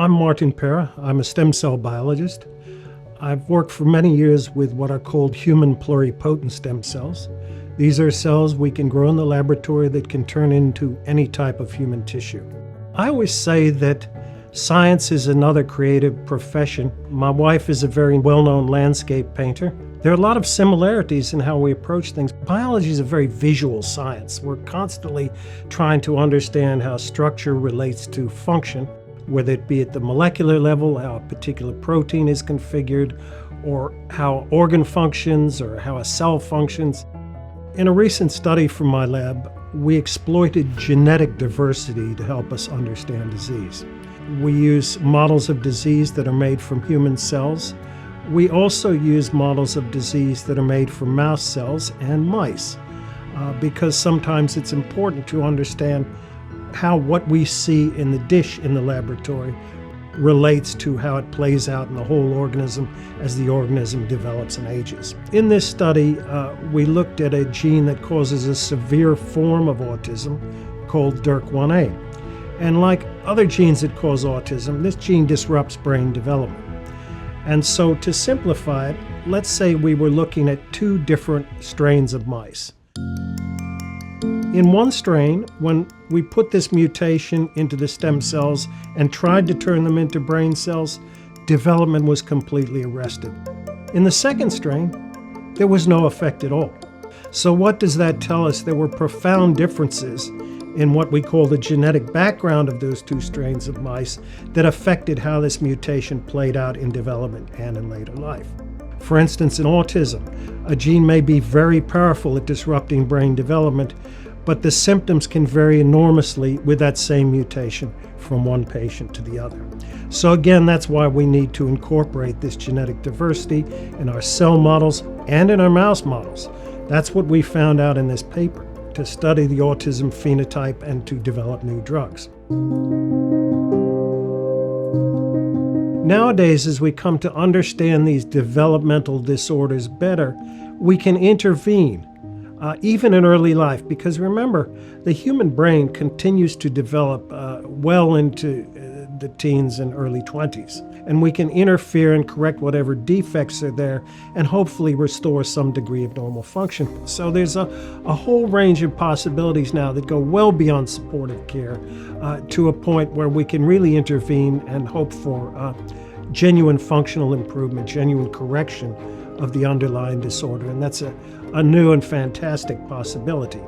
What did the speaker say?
I'm Martin Pera. I'm a stem cell biologist. I've worked for many years with what are called human pluripotent stem cells. These are cells we can grow in the laboratory that can turn into any type of human tissue. I always say that science is another creative profession. My wife is a very well-known landscape painter. There are a lot of similarities in how we approach things. Biology is a very visual science. We're constantly trying to understand how structure relates to function, whether it be at the molecular level, how a particular protein is configured, or how organ functions, or how a cell functions. In a recent study from my lab, we exploited genetic diversity to help us understand disease. We use models of disease that are made from human cells. We also use models of disease that are made from mouse cells and mice, because sometimes it's important to understand how what we see in the dish in the laboratory relates to how it plays out in the whole organism as the organism develops and ages. In this study, we looked at a gene that causes a severe form of autism called DYRK1A. And like other genes that cause autism, this gene disrupts brain development. And so to simplify it, let's say we were looking at two different strains of mice. In one strain, when we put this mutation into the stem cells and tried to turn them into brain cells, development was completely arrested. In the second strain, there was no effect at all. So what does that tell us? There were profound differences in what we call the genetic background of those two strains of mice that affected how this mutation played out in development and in later life. For instance, in autism, a gene may be very powerful at disrupting brain development, but the symptoms can vary enormously with that same mutation from one patient to the other. So again, that's why we need to incorporate this genetic diversity in our cell models and in our mouse models. That's what we found out in this paper, to study the autism phenotype and to develop new drugs. Nowadays, as we come to understand these developmental disorders better, we can intervene even in early life, because remember, the human brain continues to develop well into the teens and early 20s. And we can interfere and correct whatever defects are there and hopefully restore some degree of normal function. So there's a whole range of possibilities now that go well beyond supportive care to a point where we can really intervene and hope for genuine functional improvement, genuine correction of the underlying disorder. And that's a new and fantastic possibility.